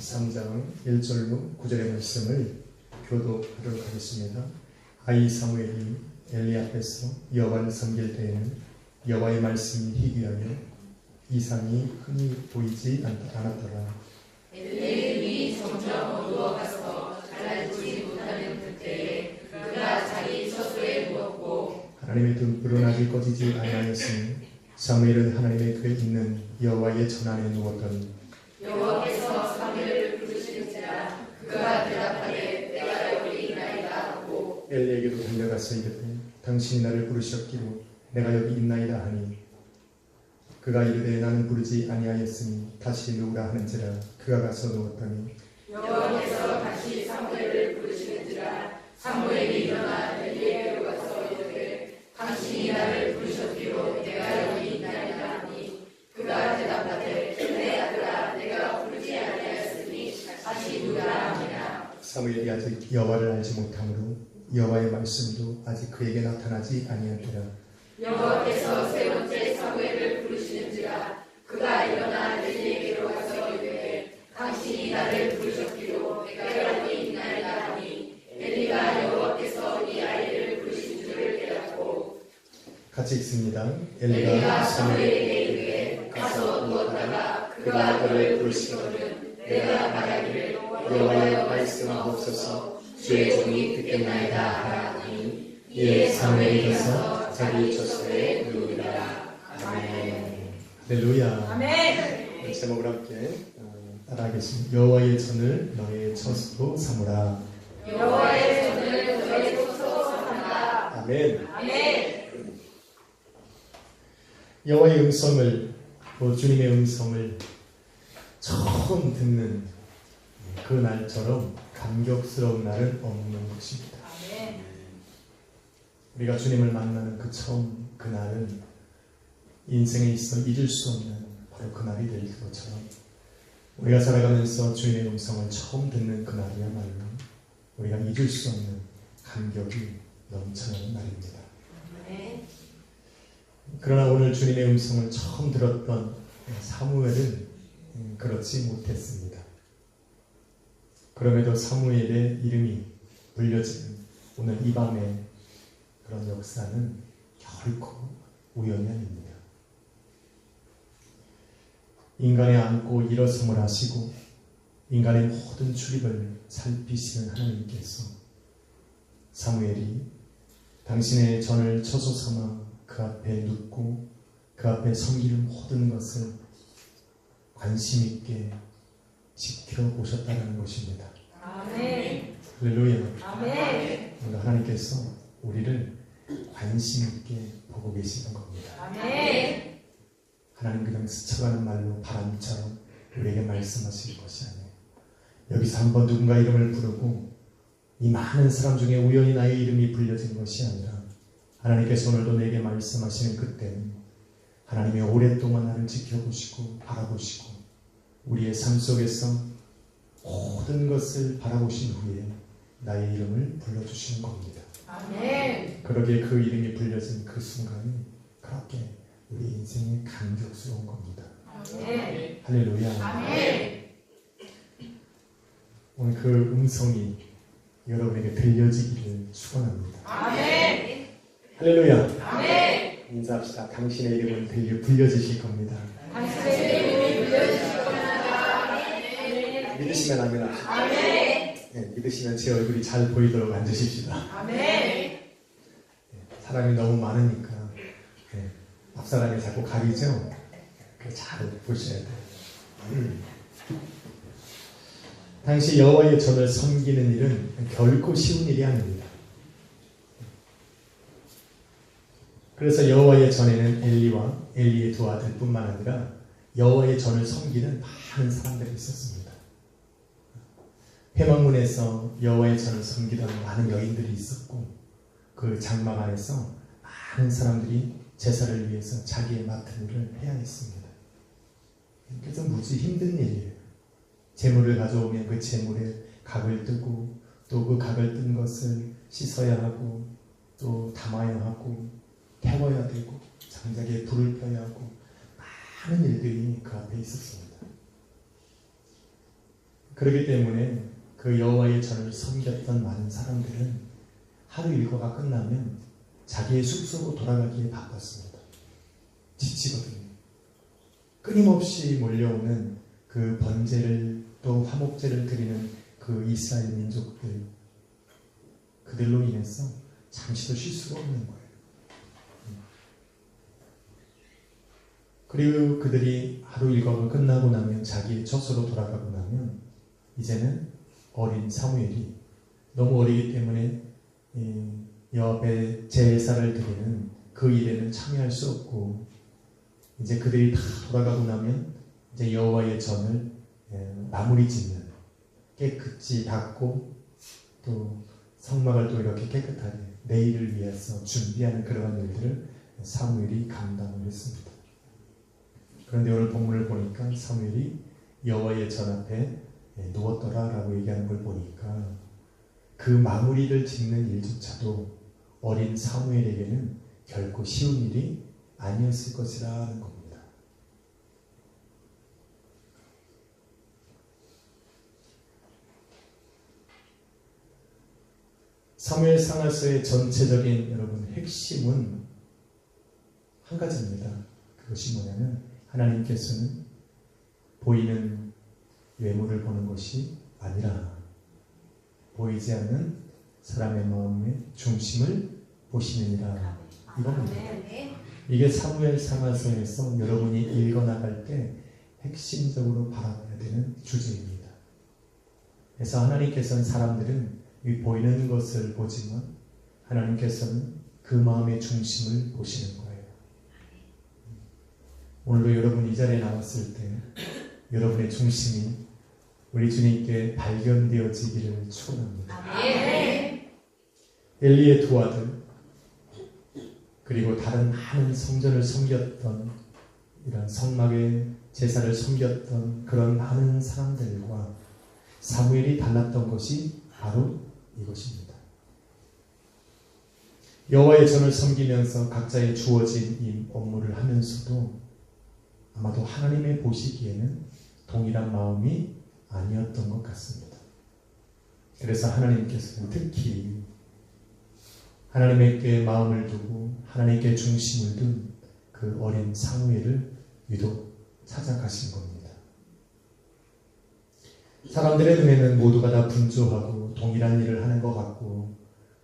13장 1절로 9절의 말씀을 교도하도록 하겠습니다. 아이 사무엘이 엘리 앞에서 여호와를 섬길 때에는 여호와의 말씀이 희귀하여 이상이 흔히 보이지 않았더라. 엘리의 눈이 점점 어두워가서 달라지지 못하는 그때에 그가 자기 처소에 누웠고 하나님의 등불은 아직 꺼지지 아니하였으니 사무엘은 하나님의 궤에 있는 여호와의 전 안에 누웠더니 여호와께서 사무엘을 부르시는지라 그가 대답하되 내가 여기 있나이다 하고 엘리에게로 달려가서 이르되 당신이 나를 부르셨기로 내가 여기 있나이다 하니 그가 이르되 나는 부르지 아니하였으니 다시 누구라 하는지라 그가 가서 누웠더니 여호와께서 다시 사무엘을 부르시는지라 사무엘이 일어나 엘리에게로 가서 이르되 당신이 나를 부르셨기로 내가 여기 있나이다 하니 그가 대답하되 내 아들아 내가 부르지 아니하였으니 다시 누구라 하니라. 사무엘이 아직 여호와를 알지 못하므로 여호와의 말씀도 아직 그에게 나타나지 아니하더라. 여호와께서 세 번째 사무엘을 부르시는지라 그가 일어나 엘리에게로 가서 이르되 당신이 나를 부르셨기로 내가 여기 있나이다 하니 엘리가 여호와께서 이 아이를 부르신 줄을 깨닫고 같이 읽습니다. 엘리가 사무엘에게 이르되 가서 누웠다가 그가 너를 부르시거든 내가 말하기를 여호와여 말씀하옵소서 주의 종이 듣겠나이다 하라 하니 이에 사무엘이 가서 자기 처소에 누우리라. 아멘. 할렐루야. 아멘. 제목을 함께 따라하겠습니다. 여호와의 전을 너의 처소로 삼으라. 여호와의 전을 너의 처소로 삼으라. 아멘. 아멘. 여호와의 음성을 또 주님의 음성을 처음 듣는 그 날처럼 감격스러운 날은 없는 것입니다. 아멘. 우리가 주님을 만나는 그 처음 그 날은 인생에 있어 잊을 수 없는 바로 그 날이 될 것처럼 우리가 살아가면서 주님의 음성을 처음 듣는 그 날이야말로 우리가 잊을 수 없는 감격이 넘쳐나는 날입니다. 아멘. 그러나 오늘 주님의 음성을 처음 들었던 사무엘은 그렇지 못했습니다. 그럼에도 사무엘의 이름이 불려지는 오늘 이 밤의 그런 역사는 결코 우연이 아닙니다. 인간의 안고 일어섬을 하시고 인간의 모든 출입을 살피시는 하나님께서 사무엘이 당신의 전을 처소 삼아 그 앞에 눕고 그 앞에 섬기는 모든 것을 관심 있게 지켜보셨다는 것입니다. 아멘. 할렐루야. 아멘. 오늘 하나님께서 우리를 관심 있게 보고 계시는 겁니다. 아멘. 하나님 그냥 스쳐가는 말로 바람처럼 우리에게 말씀하실 것이 아니에요. 여기서 한번 누군가 이름을 부르고 이 많은 사람 중에 우연히 나의 이름이 불려진 것이 아니라 하나님께서 오늘도 내게 말씀하시는 그때는 하나님이 오랫동안 나를 지켜보시고 바라보시고 우리의 삶 속에서 모든 것을 바라보신 후에 나의 이름을 불러주시는 겁니다. 아멘. 그러기에 그 이름이 불려진 그 순간이 그렇게 우리 인생의 감격스러운 겁니다. 아멘. 할렐루야. 아멘. 오늘 그 음성이 여러분에게 들려지기를 축원합니다. 아멘. 할렐루야. 아멘. 인사합시다. 당신의 이름은 불려지실 겁니다. 당신의 이름이 불려지실 겁니다. 아멘. 믿으시면 아멘 합시다. 아멘. 네, 믿으시면 제 얼굴이 잘 보이도록 앉으십시다. 아멘. 사람이 너무 많으니까 앞사람이 자꾸 가리죠? 잘 보셔야 돼요. 당시 여호와의 전을 섬기는 일은 결코 쉬운 일이 아닙니다. 그래서 여호와의 전에는 엘리와 엘리의 두 아들뿐만 아니라 여호와의 전을 섬기는 많은 사람들이 있었습니다. 회막문에서 여호와의 전을 섬기던 많은 여인들이 있었고 그 장막 안에서 많은 사람들이 제사를 위해서 자기의 맡은 일을 해야 했습니다. 그래서 무지 힘든 일이에요. 제물을 가져오면 그 제물에 각을 뜨고 또 그 각을 뜬 것을 씻어야 하고 또 담아야 하고 태워야 되고 장작에 불을 펴야 하고 많은 일들이 그 앞에 있었습니다. 그렇기 때문에 그 여호와의 전을 섬겼던 많은 사람들은 하루 일과가 끝나면 자기의 숙소로 돌아가기에 바빴습니다. 지치거든요. 끊임없이 몰려오는 그 번제를 또 화목제를 드리는 그 이스라엘 민족들, 그들로 인해서 잠시도 쉴 수가 없는 거예요. 그리고 그들이 하루 일과가 끝나고 나면 자기의 처소로 돌아가고 나면 이제는 어린 사무엘이 너무 어리기 때문에 여호와 앞에 제사를 드리는 그 일에는 참여할 수 없고, 이제 그들이 다 돌아가고 나면 이제 여호와의 전을 마무리 짓는, 깨끗이 닦고 또 성막을 또 이렇게 깨끗하게 내일을 위해서 준비하는 그러한 일들을 사무엘이 감당을 했습니다. 그런데 오늘 본문을 보니까 사무엘이 여호와의 전 앞에 누웠더라라고 얘기하는 걸 보니까 그 마무리를 짓는 일조차도 어린 사무엘에게는 결코 쉬운 일이 아니었을 것이라는 겁니다. 사무엘 상하서의 전체적인 여러분 핵심은 한 가지입니다. 그것이 뭐냐면 하나님께서는 보이는 외모를 보는 것이 아니라 보이지 않는 사람의 마음의 중심을 보시느니라, 이겁니다. 이게 사무엘 상하서에서 여러분이 읽어나갈 때 핵심적으로 바라봐야 되는 주제입니다. 그래서 하나님께서는 사람들은 이 보이는 것을 보지만 하나님께서는 그 마음의 중심을 보시는 거예요. 오늘도 여러분 이 자리에 나왔을 때 여러분의 중심이 우리 주님께 발견되어지기를 축원합니다. 엘리의 두 아들 그리고 다른 많은 성전을 섬겼던, 이런 성막의 제사를 섬겼던 그런 많은 사람들과 사무엘이 달랐던 것이 바로 이것입니다. 여호와의 전을 섬기면서 각자의 주어진 이 업무를 하면서도 아마도 하나님의 보시기에는 동일한 마음이 아니었던 것 같습니다. 그래서 하나님께서는 특히 하나님께 마음을 두고 하나님께 중심을 둔 그 어린 사무엘을 유독 찾아가신 겁니다. 사람들의 눈에는 모두가 다 분주하고 동일한 일을 하는 것 같고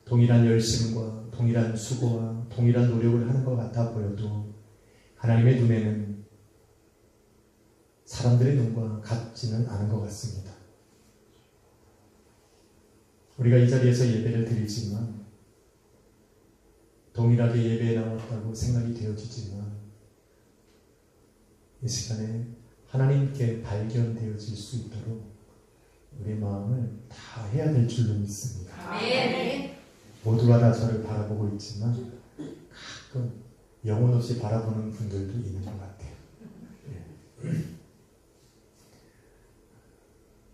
동일한 열심과 동일한 수고와 동일한 노력을 하는 것 같아 보여도 하나님의 눈에는 사람들의 눈과 같지는 않은 것 같습니다. 우리가 이 자리에서 예배를 드리지만 동일하게 예배에 나왔다고 생각이 되어지지만 이 시간에 하나님께 발견되어질 수 있도록 우리 마음을 다 해야 될 줄로 믿습니다. 모두가 다 저를 바라보고 있지만 가끔 영혼 없이 바라보는 분들도 있는 것 같아요.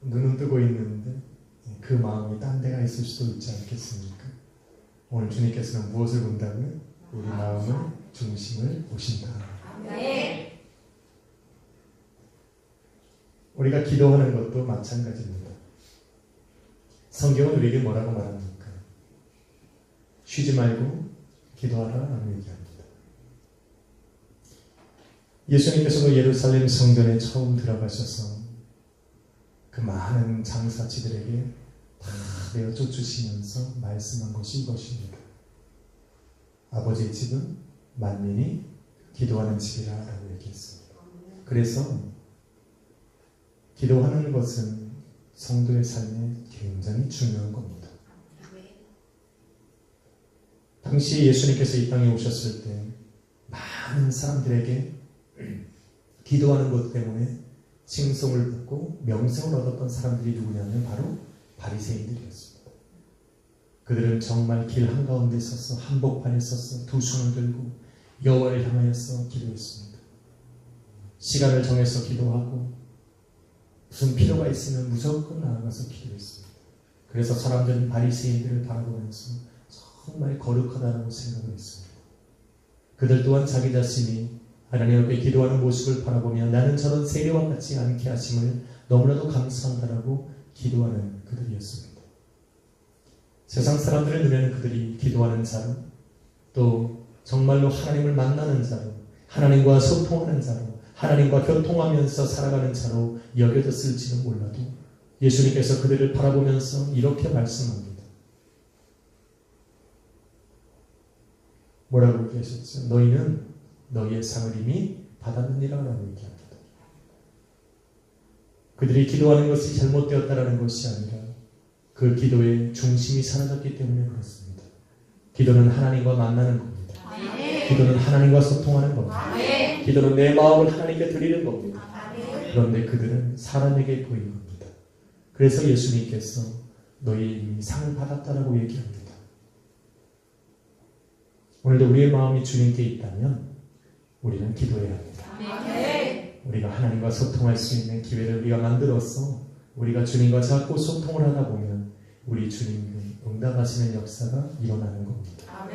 눈은 뜨고 있는데 그 마음이 딴 데가 있을 수도 있지 않겠습니까? 오늘 주님께서는 무엇을 본다고요? 우리 마음의 중심을 보신다. 우리가 기도하는 것도 마찬가지입니다. 성경은 우리에게 뭐라고 말합니까? 쉬지 말고 기도하라라고 얘기합니다. 예수님께서도 예루살렘 성전에 처음 들어가셔서 그 많은 장사치들에게 다 내어 쫓으시면서 말씀한 것이 이것입니다. 아버지의 집은 만민이 기도하는 집이라 라고 얘기했습니다. 그래서 기도하는 것은 성도의 삶에 굉장히 중요한 겁니다. 당시 예수님께서 이 땅에 오셨을 때 많은 사람들에게 기도하는 것 때문에 칭송을 받고 명성을 얻었던 사람들이 누구냐면 바로 바리새인들이었습니다. 그들은 정말 길 한가운데 서서 한복판에 서서 두 손을 들고 여호와를 향하여서 기도했습니다. 시간을 정해서 기도하고 무슨 필요가 있으면 무조건 나아가서 기도했습니다. 그래서 사람들은 바리새인들을 바라보면서 정말 거룩하다고 생각을 했습니다. 그들 또한 자기 자신이 하나님 앞에 기도하는 모습을 바라보며 나는 저런 세례와 같지 않게 하심을 너무나도 감사한다라고 기도하는 그들이었습니다. 세상 사람들의 눈에는 그들이 기도하는 자로, 또 정말로 하나님을 만나는 자로, 하나님과 소통하는 자로, 하나님과 교통하면서 살아가는 자로 여겨졌을지는 몰라도 예수님께서 그들을 바라보면서 이렇게 말씀합니다. 뭐라고 얘기하셨죠? 너희는 너희의 상을 이미 받았느니라 라고 얘기합니다. 그들이 기도하는 것이 잘못되었다라는 것이 아니라 그 기도의 중심이 사라졌기 때문에 그렇습니다. 기도는 하나님과 만나는 겁니다. 기도는 하나님과 소통하는 겁니다. 기도는 내 마음을 하나님께 드리는 겁니다. 그런데 그들은 사람에게 보인 겁니다. 그래서 예수님께서 너희 이미 상을 받았다라고 얘기합니다. 오늘도 우리의 마음이 주님께 있다면 우리는 기도해야 합니다. 우리가 하나님과 소통할 수 있는 기회를 우리가 만들어서 우리가 주님과 자꾸 소통을 하다 보면 우리 주님은 응답하시는 역사가 일어나는 겁니다.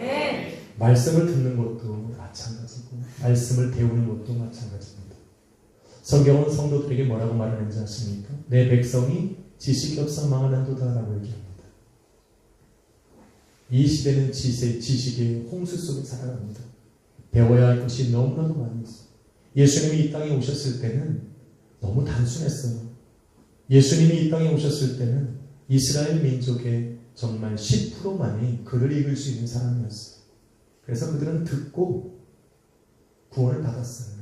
말씀을 듣는 것도 마찬가지고 말씀을 배우는 것도 마찬가지입니다. 성경은 성도들에게 뭐라고 말하는지 아십니까? 내 백성이 지식이 없어 망하는도다 라고 얘기합니다. 이 시대는 지식의 홍수 속에 살아갑니다. 배워야 할 것이 너무나도 많이 있어요. 예수님이 이 땅에 오셨을 때는 너무 단순했어요. 예수님이 이 땅에 오셨을 때는 이스라엘 민족의 정말 10%만이 글을 읽을 수 있는 사람이었어요. 그래서 그들은 듣고 구원을 받았어요.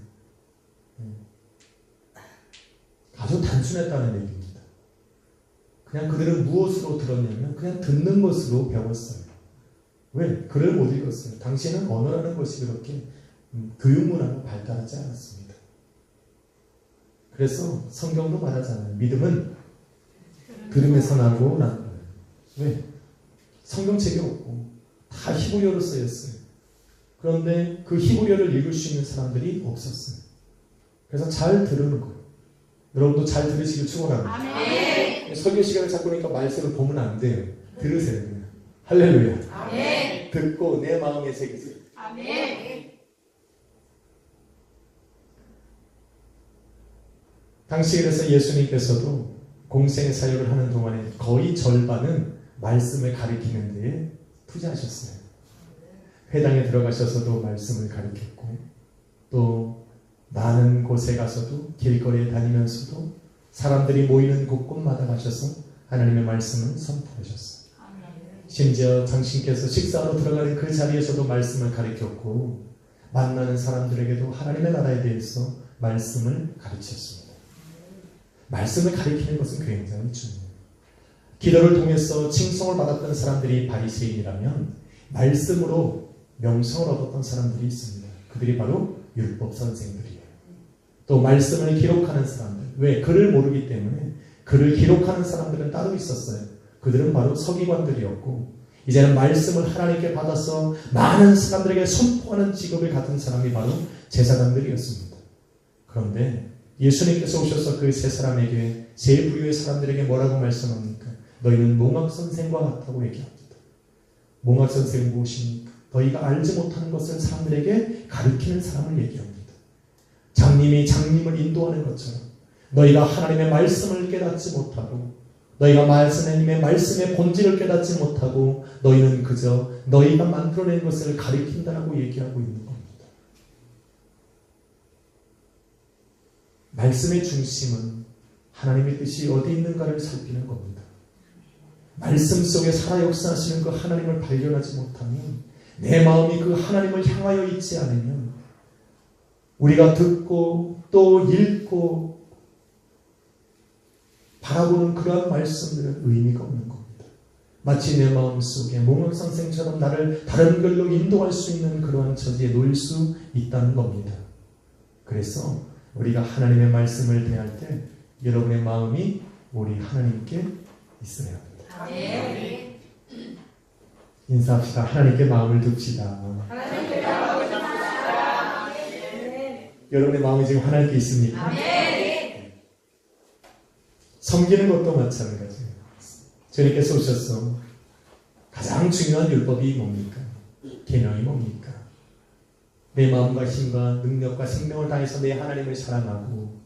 아주 단순했다는 얘기입니다. 그냥 그들은 무엇으로 들었냐면 그냥 듣는 것으로 배웠어요. 왜? 글을 못 읽었어요. 당시에는 언어라는 것이 그렇게 교육문화가 발달하지 않았습니다. 그래서 성경도 말하잖아요. 믿음은 들음에서 나고 나는 거예요. 왜? 성경책이 없고 다 히브리어로 쓰였어요. 그런데 그 히브리어를 읽을 수 있는 사람들이 없었어요. 그래서 잘 들으는 거예요. 여러분도 잘 들으시길 축원합니다. 설교 시간을 잡고 보니까 말씀을 보면 안 돼요. 들으세요. 그냥. 할렐루야. 듣고 내 마음에 새기세요. 당시 그래서 예수님께서도 공생의 사역을 하는 동안에 거의 절반은 말씀을 가리키는 데에 투자하셨어요. 회당에 들어가셔서도 말씀을 가리켰고 또 많은 곳에 가서도 길거리에 다니면서도 사람들이 모이는 곳곳마다 가셔서 하나님의 말씀을 선포하셨어요. 심지어 당신께서 식사로 들어가는 그 자리에서도 말씀을 가리켰고 만나는 사람들에게도 하나님의 나라에 대해서 말씀을 가르치셨습니다. 말씀을 가리키는 것은 굉장히 중요해요. 기도를 통해서 칭송을 받았던 사람들이 바리새인이라면 말씀으로 명성을 얻었던 사람들이 있습니다. 그들이 바로 율법 선생들이에요. 또 말씀을 기록하는 사람들. 왜? 글을 모르기 때문에 글을 기록하는 사람들은 따로 있었어요. 그들은 바로 서기관들이었고 이제는 말씀을 하나님께 받아서 많은 사람들에게 선포하는 직업을 갖은 사람이 바로 제사장들이었습니다. 그런데 예수님께서 오셔서 그 세 사람에게 세 부류의 사람들에게 뭐라고 말씀합니까? 너희는 몽학선생과 같다고 얘기합니다. 몽학선생은 무엇입니까? 너희가 알지 못하는 것을 사람들에게 가르치는 사람을 얘기합니다. 장님이 장님을 인도하는 것처럼 너희가 하나님의 말씀을 깨닫지 못하고 너희가 하나님의 말씀의 본질을 깨닫지 못하고 너희는 그저 너희가 만들어낸 것을 가리킨다라고 얘기하고 있는 겁니다. 말씀의 중심은 하나님의 뜻이 어디 있는가를 살피는 겁니다. 말씀 속에 살아 역사하시는 그 하나님을 발견하지 못하면 내 마음이 그 하나님을 향하여 있지 않으면 우리가 듣고 또 읽고 바라보는 그러한 말씀들은 의미가 없는 겁니다. 마치 내 마음속에 몽학선생처럼 나를 다른 길로 인도할 수 있는 그러한 처지에 놓일 수 있다는 겁니다. 그래서 우리가 하나님의 말씀을 대할 때 여러분의 마음이 우리 하나님께 있어야 합니다. 아멘. 인사합시다. 하나님께 마음을 둡시다. 하나님께 마음을 둡시다. 아멘. 여러분의 마음이 지금 하나님께 있습니까? 아멘. 섬기는 것도 마찬가지예요. 주님께서 오셔서 가장 중요한 율법이 뭡니까? 계명이 뭡니까? 내 마음과 힘과 능력과 생명을 다해서 내 하나님을 사랑하고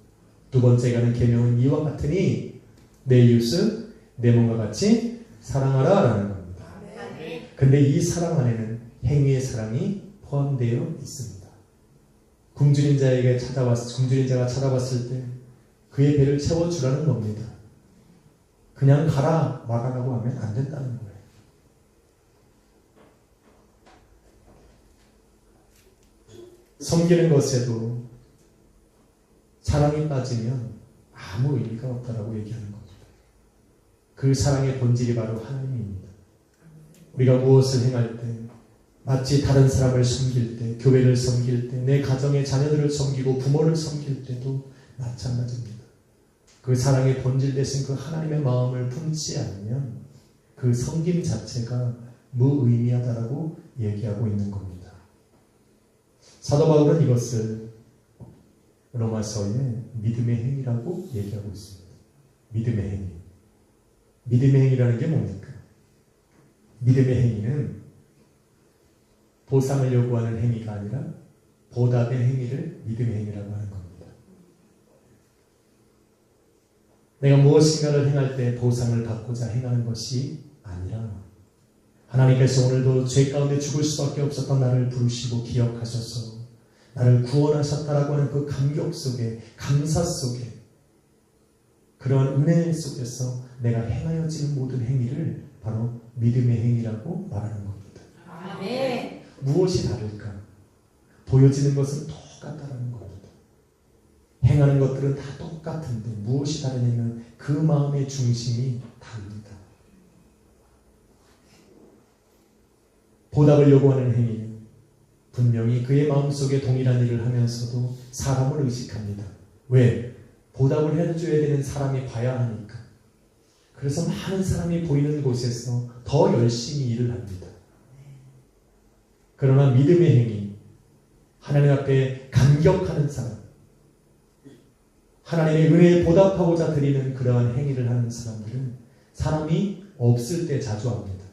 두 번째 가는 계명은 이와 같으니 내 이웃을 내 몸과 같이 사랑하라 라는 겁니다. 근데 이 사랑 안에는 행위의 사랑이 포함되어 있습니다. 굶주린 자가 찾아왔을 때 그의 배를 채워주라는 겁니다. 그냥 가라 말하라고 하면 안 된다는 거예요. 섬기는 것에도 사랑이 빠지면 아무 의미가 없다라고 얘기하는 겁니다. 그 사랑의 본질이 바로 하나님입니다. 우리가 무엇을 행할 때 마치 다른 사람을 섬길 때, 교회를 섬길 때, 내 가정의 자녀들을 섬기고 부모를 섬길 때도 마찬가지입니다. 그 사랑의 본질 대신 그 하나님의 마음을 품지 않으면 그 섬김 자체가 무의미하다라고 얘기하고 있는 겁니다. 사도 바울은 이것을 로마서의 믿음의 행위라고 얘기하고 있습니다. 믿음의 행위. 믿음의 행위라는 게 뭡니까? 믿음의 행위는 보상을 요구하는 행위가 아니라 보답의 행위를 믿음의 행위라고 하는 겁니다. 내가 무엇인가를 행할 때 보상을 받고자 행하는 것이 아니라 하나님께서 오늘도 죄 가운데 죽을 수밖에 없었던 나를 부르시고 기억하셔서 나를 구원하셨다라고 하는 그 감격 속에, 감사 속에, 그러한 은혜 속에서 내가 행하여지는 모든 행위를 바로 믿음의 행위라고 말하는 겁니다. 아멘. 무엇이 다를까? 보여지는 것은 똑같다는 겁니다. 행하는 것들은 다 똑같은데 무엇이 다르냐면 그 마음의 중심이 다릅니다. 보답을 요구하는 행위는 분명히 그의 마음속에 동일한 일을 하면서도 사람을 의식합니다. 왜? 보답을 해줘야 되는 사람이 봐야 하니까. 그래서 많은 사람이 보이는 곳에서 더 열심히 일을 합니다. 그러나 믿음의 행위, 하나님 앞에 감격하는 사람, 하나님의 은혜에 보답하고자 드리는 그러한 행위를 하는 사람들은 사람이 없을 때 자주 합니다.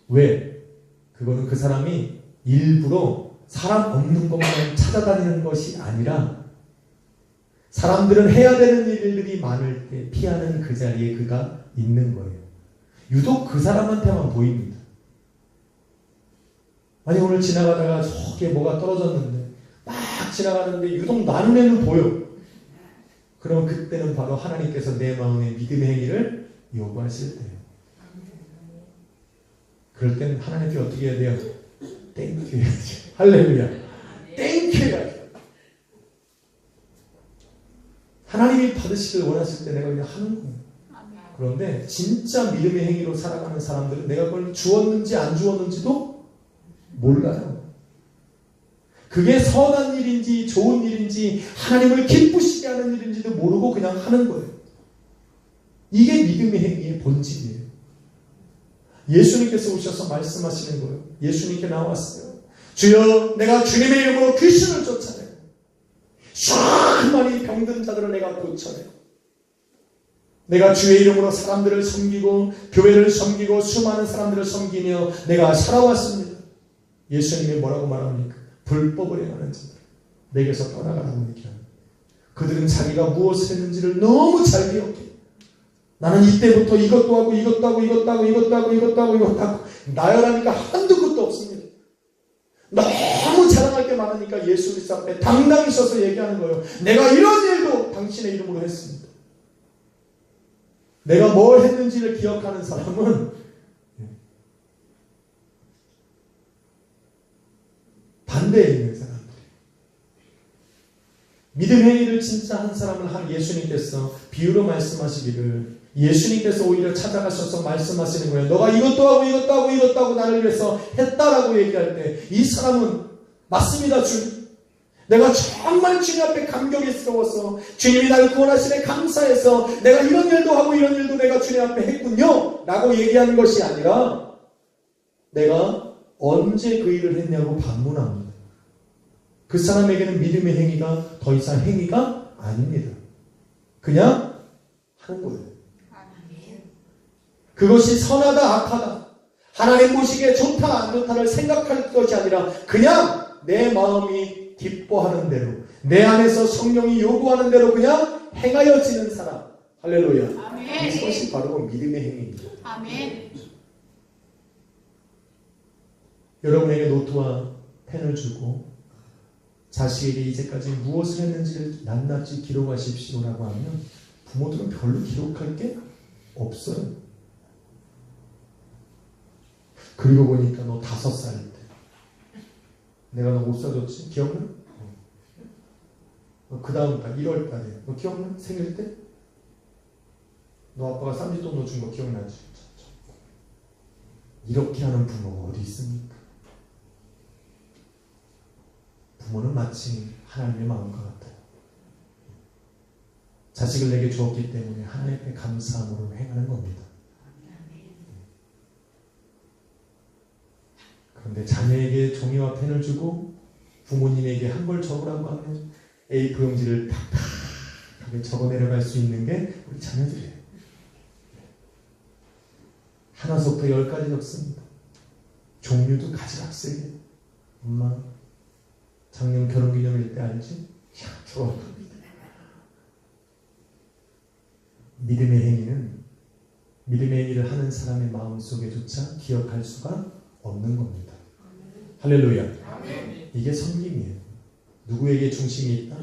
왜? 그거는 그 사람이 일부러 사람 없는 것만 찾아다니는 것이 아니라 사람들은 해야 되는 일들이 많을 때 피하는 그 자리에 그가 있는 거예요. 유독 그 사람한테만 보입니다. 아니 오늘 지나가다가 저게 뭐가 떨어졌는데 막 지나가는데 유독 나는 눈에는 보여. 그럼 그때는 바로 하나님께서 내 마음에 믿음의 행위를 요구하실 때예요. 그럴 때는 하나님께 어떻게 해야 돼요? 땡큐 해야죠. 할렐루야. 땡큐 해야죠. 하나님이 받으시길 원하실 때 내가 그냥 하는 거예요. 그런데 진짜 믿음의 행위로 살아가는 사람들은 내가 그걸 주었는지 안 주었는지도 몰라요. 그게 선한 일인지 좋은 일인지 하나님을 기쁘시게 하는 일인지도 모르고 그냥 하는 거예요. 이게 믿음의 행위의 본질이에요. 예수님께서 오셔서 말씀하시는 거예요. 예수님께 나왔어요. 주여 내가 주님의 이름으로 귀신을 쫓아내요. 수많이 병든 자들을 내가 고쳐내요. 내가 주의 이름으로 사람들을 섬기고 교회를 섬기고 수많은 사람들을 섬기며 내가 살아왔습니다. 예수님이 뭐라고 말합니까? 불법을 행하는 자들 내게서 떠나가라고 얘기합니다. 그들은 자기가 무엇을 했는지를 너무 잘 기억해요. 나는 이때부터 이것도 하고 이것도 하고 이것도 하고 이것도 하고 이것도 하고 이것도 하고 나열하니까 한두 끝도 없습니다. 너무 자랑할 게 많으니까 예수 그리스도 앞에 당당히 서서 얘기하는 거예요. 내가 이런 일도 당신의 이름으로 했습니다. 내가 뭘 했는지를 기억하는 사람은 반대에 있는 사람들. 믿음의 행위를 진짜 한 사람을 예수님께서 비유로 말씀하시기를 예수님께서 오히려 찾아가셔서 말씀하시는 거예요. 너가 이것도 하고 이것도 하고 이것도 하고 나를 위해서 했다라고 얘기할 때 이 사람은 맞습니다 주님. 내가 정말 주님 앞에 감격스러워서 주님이 나를 구원하시네 감사해서 내가 이런 일도 하고 이런 일도 내가 주님 앞에 했군요 라고 얘기하는 것이 아니라 내가 언제 그 일을 했냐고 반문합니다. 그 사람에게는 믿음의 행위가 더 이상 행위가 아닙니다. 그냥 하는 거예요. 그것이 선하다 악하다 하나님 보시기에 좋다 안 좋다를 생각할 것이 아니라 그냥 내 마음이 기뻐하는 대로 내 안에서 성령이 요구하는 대로 그냥 행하여지는 사람. 할렐루야. 아멘. 이것이 바로 믿음의 행위입니다. 아멘. 여러분에게 노트와 펜을 주고 자식에게 이제까지 무엇을 했는지를 낱낱이 기록하십시오라고 하면 부모들은 별로 기록할 게 없어요. 그리고 보니까 너 5살 때 내가 너 옷 사줬지? 기억나? 그 다음 달 1월 달에 너 기억나? 생일 때? 너 아빠가 쌈짓돈 넣어준 거 기억나지? 이렇게 하는 부모가 어디 있습니까? 부모는 마치 하나님의 마음과 같아요. 자식을 내게 주었기 때문에 하나님께 감사함으로 행하는 겁니다. 그런데 자녀에게 종이와 펜을 주고 부모님에게 한 걸 적으라고 하면 A4 용지를 탁탁하게 적어 내려갈 수 있는 게 우리 자녀들이에요. 하나서부터 10까지 적습니다. 종류도 가지락세게. 엄마 작년 결혼기념일 때 알지? 야, 저거. 믿음의 행위는 믿음의 행위를 하는 사람의 마음속에조차 기억할 수가 없는 겁니다. 할렐루야. 이게 섬김이에요. 누구에게 중심이 있다?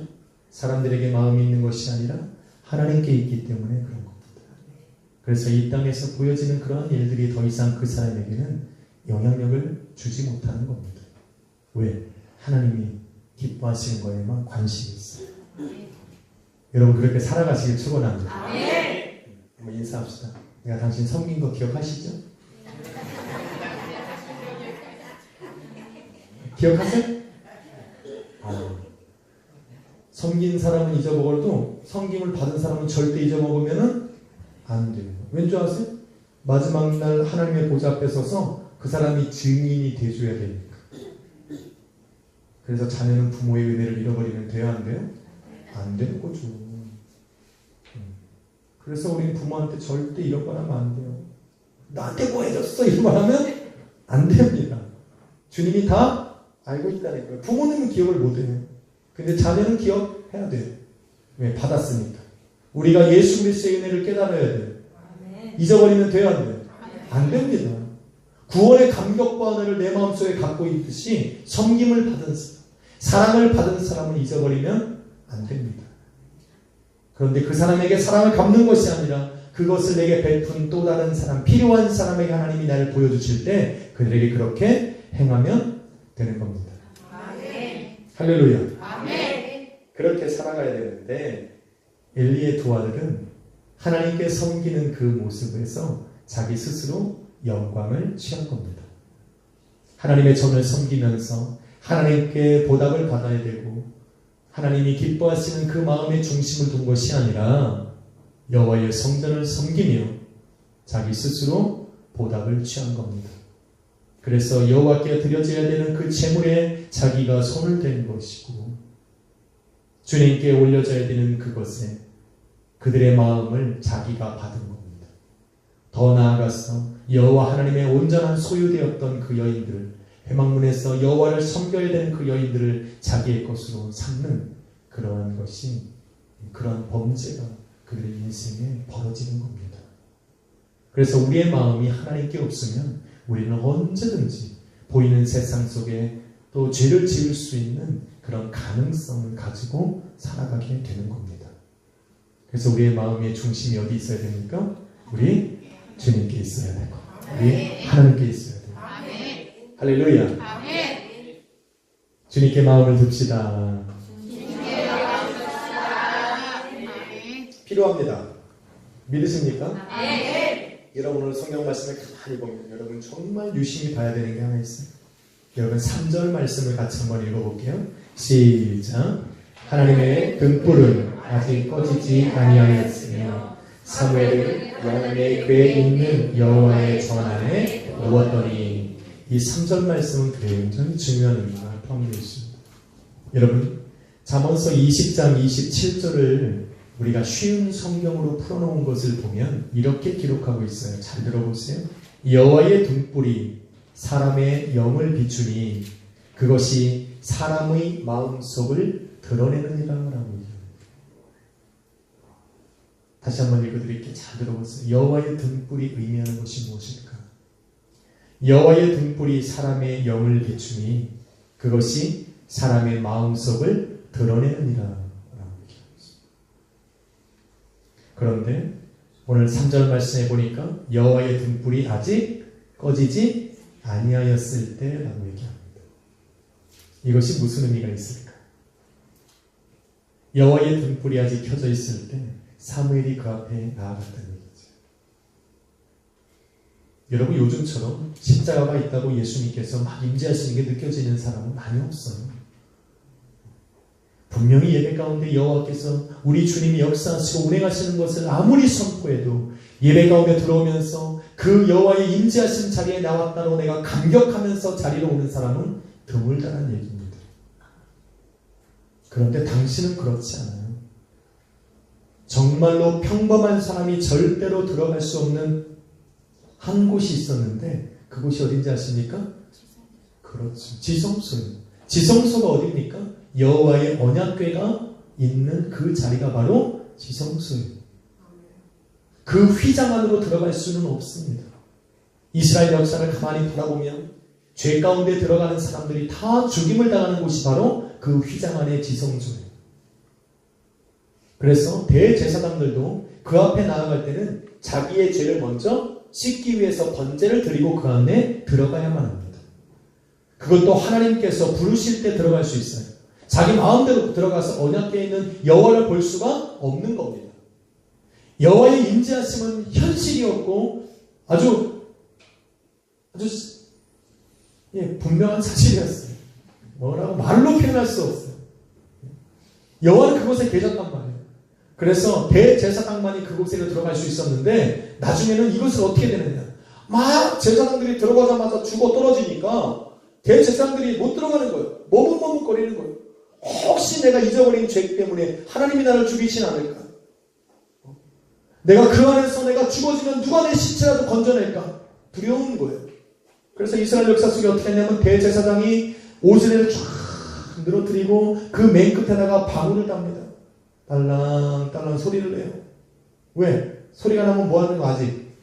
사람들에게 마음이 있는 것이 아니라 하나님께 있기 때문에 그런 겁니다. 그래서 이 땅에서 보여지는 그러한 일들이 더 이상 그 사람에게는 영향력을 주지 못하는 겁니다. 왜? 하나님이 기뻐하시는 거에만 관심이 있어요. 여러분 그렇게 살아가시길 축원합니다. 한번 인사합시다. 내가 당신 섬긴 거 기억하시죠? 기억하세요? 섬긴 사람은 잊어먹어도 섬김을 받은 사람은 절대 잊어먹으면 안 돼요. 왠 줄 아세요? 마지막 날 하나님의 보좌 앞에 서서 그 사람이 증인이 돼줘야 되니까. 그래서 자녀는 부모의 은혜를 잃어버리면 돼요? 안 돼요? 안 되는 거죠. 그래서 우리는 부모한테 절대 이런 말 하면 안 돼요. 나한테 뭐 해줬어? 이런 말 하면 안 됩니다. 주님이 다 알고 있다는 거예요. 부모님은 기억을 못해요. 근데 자녀는 기억해야 돼요. 왜? 받았으니까. 우리가 예수 그리스도의 은혜를 깨달아야 돼요. 잊어버리면 돼요? 안 돼요? 안 됩니다. 구원의 감격과 은혜를 내 마음속에 갖고 있듯이 섬김을 받은 사랑을 받은 사람을 잊어버리면 안 됩니다. 그런데 그 사람에게 사랑을 갚는 것이 아니라 그것을 내게 베푼 또 다른 사람, 필요한 사람에게 하나님이 나를 보여주실 때 그들에게 그렇게 행하면 되는 겁니다. 아멘. 할렐루야. 아멘. 그렇게 살아가야 되는데 엘리의 두 아들은 하나님께 섬기는 그 모습에서 자기 스스로 영광을 취한 겁니다. 하나님의 전을 섬기면서 하나님께 보답을 받아야 되고 하나님이 기뻐하시는 그 마음의 중심을 둔 것이 아니라 여호와의 성전을 섬기며 자기 스스로 보답을 취한 겁니다. 그래서 여호와께 드려져야 되는 그 제물에 자기가 손을 댄 것이고 주님께 올려져야 되는 그것에 그들의 마음을 자기가 받은 겁니다. 더 나아가서 여호와 하나님의 온전한 소유되었던 그 여인들을 회막문에서 여호와를 섬겨야 되는 그 여인들을 자기의 것으로 삼는 그러한 것이 그러한 범죄가 그들의 인생에 벌어지는 겁니다. 그래서 우리의 마음이 하나님께 없으면 우리는 언제든지 보이는 세상 속에 또 죄를 지을 수 있는 그런 가능성을 가지고 살아가게 되는 겁니다. 그래서 우리의 마음의 중심이 어디 있어야 됩니까? 우리 주님께 있어야 되고 우리 하나님께 있어야 되고 할렐루야. 주님께 마음을 둡시다. 필요합니다. 믿으십니까? 여러분 오늘 성경 말씀을 가만히 보면 여러분 정말 유심히 봐야 되는 게 하나 있어요. 여러분 3절 말씀을 같이 한번 읽어볼게요. 시작. 하나님의 등불은 아직 꺼지지 아니하였으며 사무엘은 영혼의 궤에 있는 여호와의 전 안에 누웠더니 이 3절 말씀은 굉장히 중요한 의미가 포함되어 있습니다. 여러분 잠언서 20장 27절을 우리가 쉬운 성경으로 풀어놓은 것을 보면 이렇게 기록하고 있어요. 잘 들어보세요. 여호와의 등불이 사람의 영을 비추니 그것이 사람의 마음속을 드러내느니라 라고 얘기합니다. 다시 한번 읽어드릴게요. 잘 들어보세요. 여호와의 등불이 의미하는 것이 무엇일까? 여호와의 등불이 사람의 영을 비추니 그것이 사람의 마음속을 드러내느니라 라고 얘기합니다. 그런데 오늘 3절 말씀해 보니까 여호와의 등불이 아직 꺼지지 아니하였을 때라고 얘기합니다. 이것이 무슨 의미가 있을까? 여호와의 등불이 아직 켜져 있을 때 사무엘이 그 앞에 나아갔다는 얘기죠. 여러분, 요즘처럼 십자가가 있다고 예수님께서 막 임재하시는 게 느껴지는 사람은 많이 없어요. 분명히 예배 가운데 여호와께서 우리 주님이 역사하시고 운행하시는 것을 아무리 선포해도 예배 가운데 들어오면서 그 여호와의 임재하신 자리에 나왔다고 내가 감격하면서 자리로 오는 사람은 드물다는 얘기입니다. 그런데 당신은 그렇지 않아요. 정말로 평범한 사람이 절대로 들어갈 수 없는 한 곳이 있었는데 그곳이 어딘지 아십니까? 그렇죠. 지성소예요. 지성소가 어디입니까? 여호와의 언약궤가 있는 그 자리가 바로 지성소예요. 그 휘장 안으로 들어갈 수는 없습니다. 이스라엘 역사를 가만히 돌아보면 죄 가운데 들어가는 사람들이 다 죽임을 당하는 곳이 바로 그 휘장 안의 지성소예요. 그래서 대제사장들도 그 앞에 나아갈 때는 자기의 죄를 먼저 씻기 위해서 번제를 드리고 그 안에 들어가야만 합니다. 그것도 하나님께서 부르실 때 들어갈 수 있어요. 자기 마음대로 들어가서 언약궤에 있는 여호와를 볼 수가 없는 겁니다. 여호와의 임재하심은 현실이었고 아주 분명한 사실이었어요. 뭐라고 말로 표현할 수 없어요. 여호와는 그곳에 계셨단 말이에요. 그래서 대제사장만이 그곳에 들어갈 수 있었는데 나중에는 이것을 어떻게 되느냐, 막 제사장들이 들어가자마자 죽어 떨어지니까 대제사장들이 못 들어가는 거예요. 머뭇머뭇거리는 거예요. 혹시 내가 잊어버린 죄 때문에 하나님이 나를 죽이진 않을까? 내가 그 안에서 내가 죽어지면 누가 내 시체라도 건져낼까? 두려운 거예요. 그래서 이스라엘 역사 속에 어떻게 했냐면 대제사장이 오스레를 쫙 늘어뜨리고 그 맨 끝에다가 방울을 답니다. 딸랑딸랑 소리를 내요. 왜? 소리가 나면 뭐 하는 거 아직?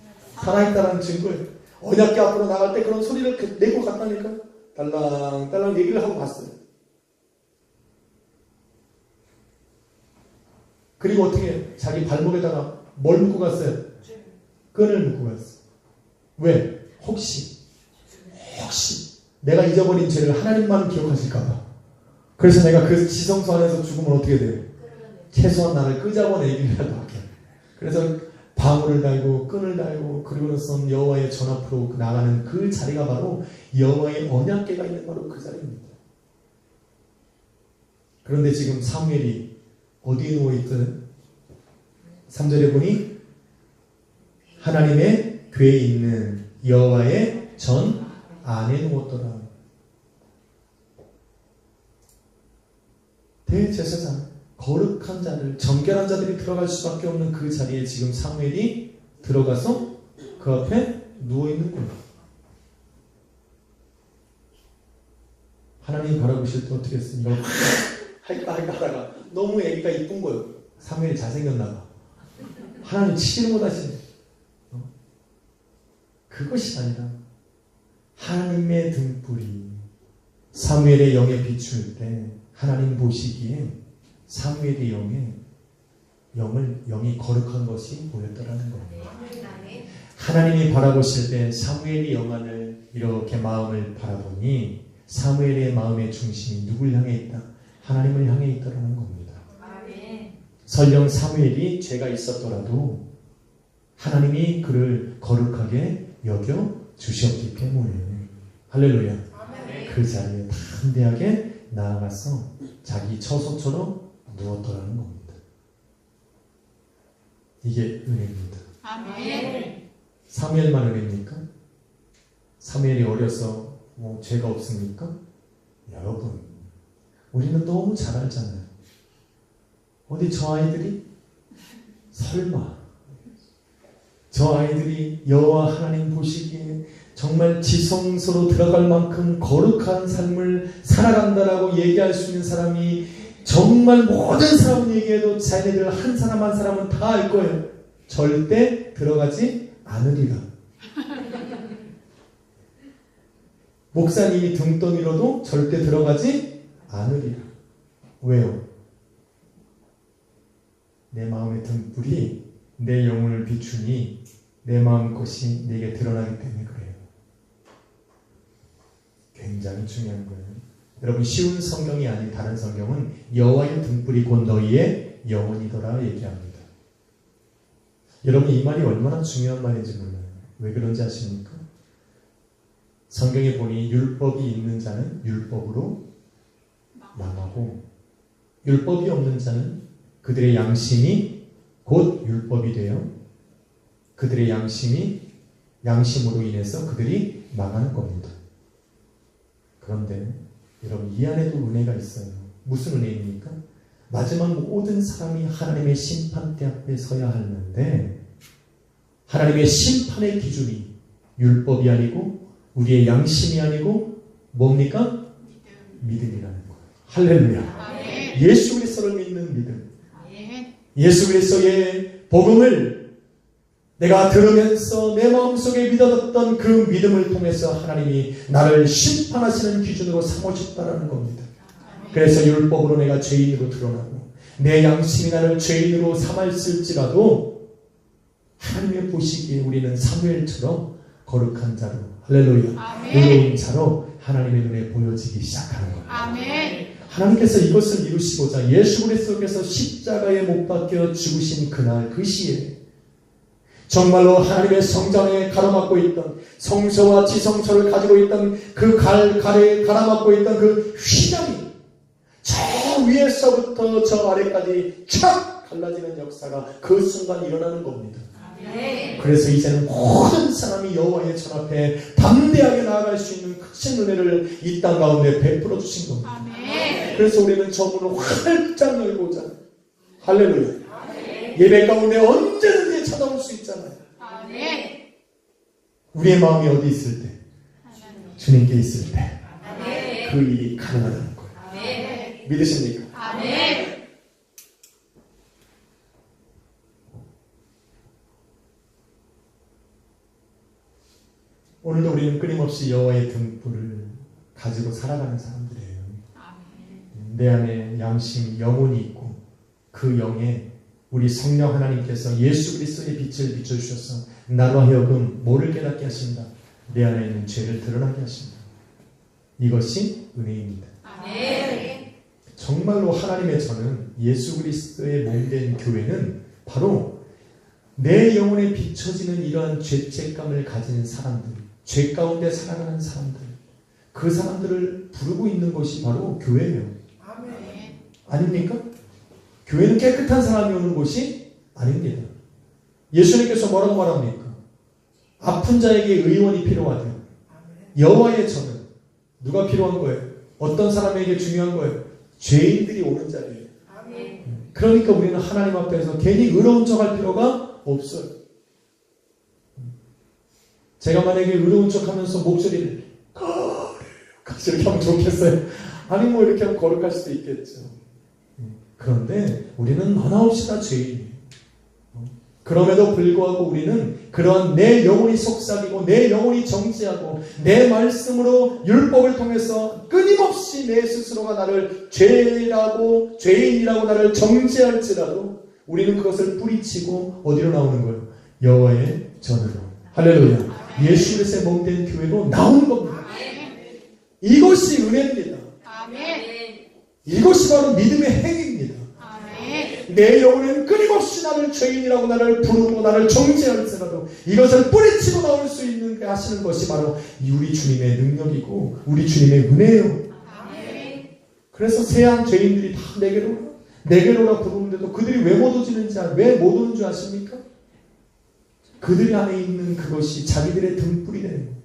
살아있다는 증거예요. 언약궤 앞으로 나갈 때 그런 소리를 내고 갔다니까? 딸랑딸랑 얘기를 하고 갔어요. 그리고 어떻게 해요? 자기 발목에다가 뭘 묶고 갔어요? 끈을 묶고 갔어요. 왜? 혹시 내가 잊어버린 죄를 하나님만 기억하실까봐. 그래서 내가 그 지성소 안에서 죽으면 어떻게 돼요? 최소한 나를 끄잡아내기라도 하게. 그래서 방울을 달고 끈을 달고 그리고는 여호와의 전 앞으로 나가는 그 자리가 바로 여호와의 언약궤가 있는 바로 그 자리입니다. 그런데 지금 사무엘이 어디에 누워있든 3절에 보니 하나님의 궤에 있는 여호와의 전 안에 누웠더라. 대제사장, 거룩한 자들, 정결한 자들이 들어갈 수밖에 없는 그 자리에 지금 사무엘이 들어가서 그 앞에 누워있는 거예요. 하나님이 바라보실 때 어떻게 했습니까? 할까 하다가 너무 애기가 이쁜 거예요. 사무엘이 잘생겼나 봐. 하나님 치지를 못하시네. 그것이 아니라 하나님의 등불이 사무엘의 영에 비출 때 하나님 보시기에 사무엘의 영이 거룩한 것이 보였더라는 겁니다. 하나님이 바라보실 때 사무엘의 영안을 이렇게 마음을 바라보니 사무엘의 마음의 중심이 누굴 향해 있다? 하나님을 향해 있더라는 겁니다. 설령 사무엘이 죄가 있었더라도 하나님이 그를 거룩하게 여겨 주셨기 때문에 할렐루야. 그 자리에 담대하게 나아가서 자기 처소처럼 누웠더라는 겁니다. 이게 은혜입니다. 아멘. 사무엘만 은혜입니까? 사무엘이 어려서 죄가 없습니까? 여러분, 우리는 너무 잘 알잖아요. 어디 저 아이들이? 설마 저 아이들이 여호와 하나님 보시기에 정말 지성소로 들어갈 만큼 거룩한 삶을 살아간다라고 얘기할 수 있는 사람이 정말 모든 사람은 얘기해도 자기네들 한 사람 한 사람은 다 알 거예요. 절대 들어가지 않으리라. 목사님이 등 떠밀어도 절대 들어가지 않으리라. 왜요? 내 마음의 등불이 내 영혼을 비추니 내 마음 것이 내게 드러나기 때문에 그래요. 굉장히 중요한 거예요. 여러분, 쉬운 성경이 아닌 다른 성경은 여호와의 등불이 곧 너희의 영혼이더라 얘기합니다. 여러분, 이 말이 얼마나 중요한 말인지 몰라요. 왜 그런지 아십니까? 성경에 보니 율법이 있는 자는 율법으로 망하고 율법이 없는 자는 그들의 양심이 곧 율법이 되어 그들의 양심으로 인해서 그들이 망하는 겁니다. 그런데 여러분, 이 안에도 은혜가 있어요. 무슨 은혜입니까? 마지막 모든 사람이 하나님의 심판대 앞에 서야 하는데 하나님의 심판의 기준이 율법이 아니고 우리의 양심이 아니고 뭡니까? 믿음이라는 거예요. 할렐루야. 예수 그리스도를 믿는 믿음. 예수 그리스도의 복음을 내가 들으면서 내 마음속에 믿어졌던 그 믿음을 통해서 하나님이 나를 심판하시는 기준으로 삼으셨다는 겁니다. 그래서 율법으로 내가 죄인으로 드러나고 내 양심이 나를 죄인으로 삼았을지라도 하나님의 보시기에 우리는 사무엘처럼 거룩한 자로, 할렐루야, 의로운 자로 하나님의 눈에 보여지기 시작하는 거예요. 하나님께서 이것을 이루시고자 예수 그리스도께서 십자가에 못 박혀 죽으신 그날 그 시에 정말로 하나님의 성전에 가로막고 있던 성소와 지성소를 가지고 있던 그 갈에 가로막고 있던 그 휘장이 저 위에서부터 저 아래까지 촥 갈라지는 역사가 그 순간 일어나는 겁니다. 그래서 이제는 모든 사람이 여호와의 전 앞에 담대하게 나아갈 수 있는 크신 은혜를 이 땅 가운데 베풀어 주신 겁니다. 그래서 우리는 저 문을 활짝 열고자, 할렐루야, 예배 가운데 언제든지 찾아올 수 있잖아요. 우리의 마음이 어디 있을 때? 주님께 있을 때 그 일이 가능하다는 거예요. 믿으십니까? 오늘도 우리는 끊임없이 여호와의 등불을 가지고 살아가는 사람들이에요. 내 안에 양심, 영혼이 있고 그 영에 우리 성령 하나님께서 예수 그리스도의 빛을 비춰주셔서 나로 하여금 뭐를 깨닫게 하신다? 내 안에 있는 죄를 드러나게 하신다. 이것이 은혜입니다. 정말로 하나님의 저는 예수 그리스도의 몸된 교회는 바로 내 영혼에 비춰지는 이러한 죄책감을 가진 사람들, 죄 가운데 살아가는 사람들, 그 사람들을 부르고 있는 것이 바로 교회예요. 아닙니까? 교회는 깨끗한 사람이 오는 곳이 아닙니다. 예수님께서 뭐라고 말합니까? 아픈 자에게 의원이 필요하대요. 여호와의 전은 누가 필요한 거예요? 어떤 사람에게 중요한 거예요? 죄인들이 오는 자리예요. 그러니까 우리는 하나님 앞에서 괜히 의로운 척할 필요가 없어요. 제가 만약에 의로운 척하면서 목소리를 같이 이렇게 하면 좋겠어요? 아니 뭐 이렇게 하면 거룩할 수도 있겠죠. 그런데 우리는 하나없이 다 죄인이에요. 그럼에도 불구하고 우리는 그러한 내 영혼이 속삭이고 내 영혼이 정지하고 내 말씀으로 율법을 통해서 끊임없이 내 스스로가 나를 죄인이라고 나를 정죄할지라도 우리는 그것을 뿌리치고 어디로 나오는 거예요? 여호와의 전으로. 할렐루야. 예수 그리스도의 몸된 교회로 나오는 겁니다. 이것이 은혜입니다. 이것이 바로 믿음의 행위입니다. 내 영혼은 끊임없이 나를 죄인이라고 나를 부르고 나를 정죄할지라도 이것을 뿌리치고 나올 수 있는 하시는 것이 바로 우리 주님의 능력이고 우리 주님의 은혜예요. 그래서 세상 죄인들이 다 내게로라 부르는데도 그들이 왜 못 오지는지 왜 못 오는 줄 아십니까? 그들 안에 있는 그것이 자기들의 등불이 되는 거예요.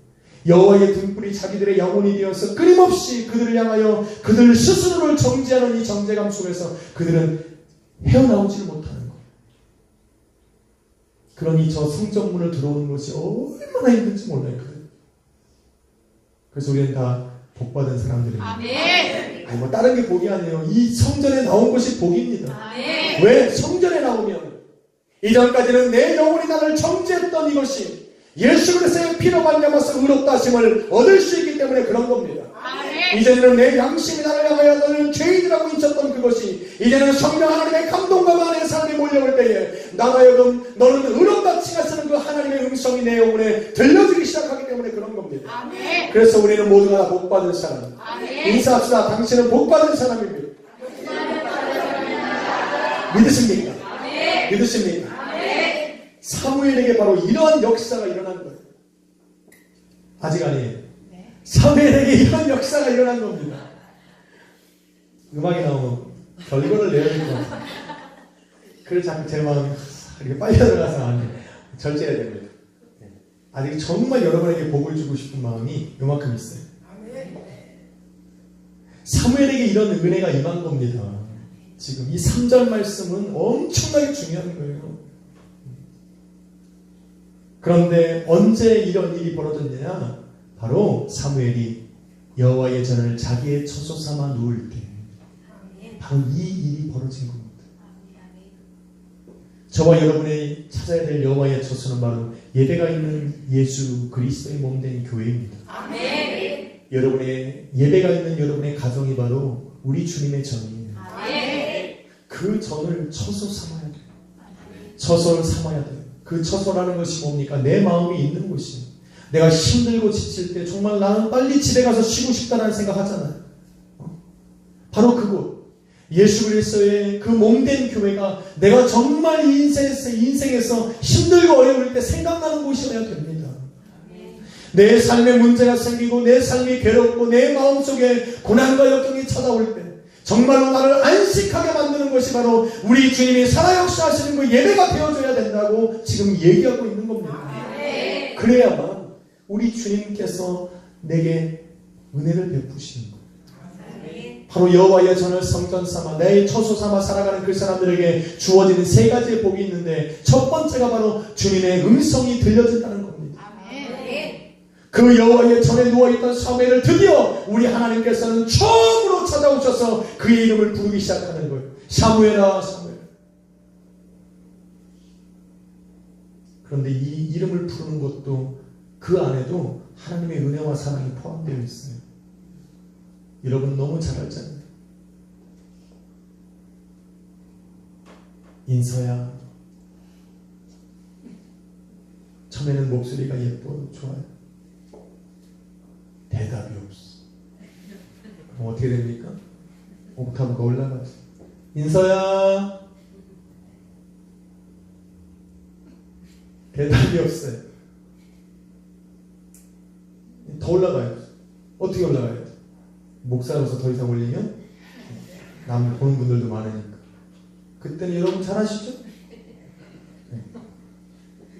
여호와의 등불이 자기들의 영혼이 되어서 끊임없이 그들을 향하여 그들 스스로를 정죄하는 이 정죄감 속에서 그들은 헤어나오지를 못하는 거예요. 그러니 저 성전문을 들어오는 것이 얼마나 힘든지 몰라요. 그래서 우리는 다 복받은 사람들입니다. 아니 뭐 다른 게 복이 아니에요. 이 성전에 나온 것이 복입니다. 왜? 성전에 나오면 이전까지는 내 영혼이 나를 정죄했던 이것이 예수 그리스도의 피로 말미암아서 의롭다 하심을 얻을 수 있기 때문에 그런 겁니다. 이제는 내 양심이 나를 향하여 너는 죄인이라고 인쳤던 그것이 이제는 성령 하나님의 감동과 만의 삶이 몰려올 때에 나하여금 너는 의롭다 칭하시는 그 하나님의 음성이 내 영혼에 들려지기 시작하기 때문에 그런 겁니다. 그래서 우리는 모두가 다 복받은 사람. 인사합시다. 당신은 복받은 사람입니다. 믿으십니까? 믿으십니까? 사무엘에게 바로 이러한 역사가 일어난 거예요. 아직 아니에요. 사무엘에게 이런 역사가 일어난 겁니다. 음악이 나오면 결과를 내야 될 것 같아요. 그래서 자꾸 제 마음이 이렇게 빨리 들어가서 안 돼. 절제해야 됩니다. 아직 정말 여러분에게 복을 주고 싶은 마음이 요만큼 있어요. 사무엘에게 이런 은혜가 임한 겁니다. 지금 이 3절 말씀은 엄청나게 중요한 거예요. 그런데 언제 이런 일이 벌어졌느냐? 바로 사무엘이 여호와의 전을 자기의 처소 삼아 누울 때 바로 이 일이 벌어진 겁니다. 저와 여러분이 찾아야 될 여호와의 처소는 바로 예배가 있는 예수 그리스도의 몸된 교회입니다. 여러분의 예배가 있는 여러분의 가정이 바로 우리 주님의 전이에요. 그 전을 처소 삼아야 돼요. 처소를 삼아야 돼요. 그 처소라는 것이 뭡니까? 내 마음이 있는 곳이에요. 내가 힘들고 지칠 때 정말 나는 빨리 집에 가서 쉬고 싶다는 생각 하잖아요. 바로 그곳. 예수 그리스도의 그 몸된 교회가 내가 정말 인생에서 힘들고 어려울 때 생각나는 곳이어야 됩니다. 내 삶에 문제가 생기고 내 삶이 괴롭고 내 마음속에 고난과 역경이 찾아올 때 정말로 나를 안식하게 만드는 것이 바로 우리 주님이 살아 역사하시는 그 예배가 되어줘야 된다고 지금 얘기하고 있는 겁니다. 그래야만 우리 주님께서 내게 은혜를 베푸시는 거예요. 바로 여호와의 전을 성전 삼아 내 처소 삼아 살아가는 그 사람들에게 주어지는 세 가지의 복이 있는데 첫 번째가 바로 주님의 음성이 들려진다는 겁니다. 그 여호와의 전에 누워있던 사무엘을 드디어 우리 하나님께서는 처음으로 찾아오셔서 그의 이름을 부르기 시작하는 거예요. 사무엘아 사무엘. 그런데 이 이름을 부르는 것도 그 안에도 하나님의 은혜와 사랑이 포함되어 있어요. 여러분 너무 잘 알잖아요. 인서야. 처음에는 목소리가 예뻐요. 좋아요. 대답이 없어. 그럼 어떻게 됩니까? 옥타브가 올라가죠. 인서야. 대답이 없어요. 더 올라가요. 어떻게 올라가요? 목사로서 더 이상 올리면 남 보는 분들도 많으니까. 그때는 여러분 잘 아시죠?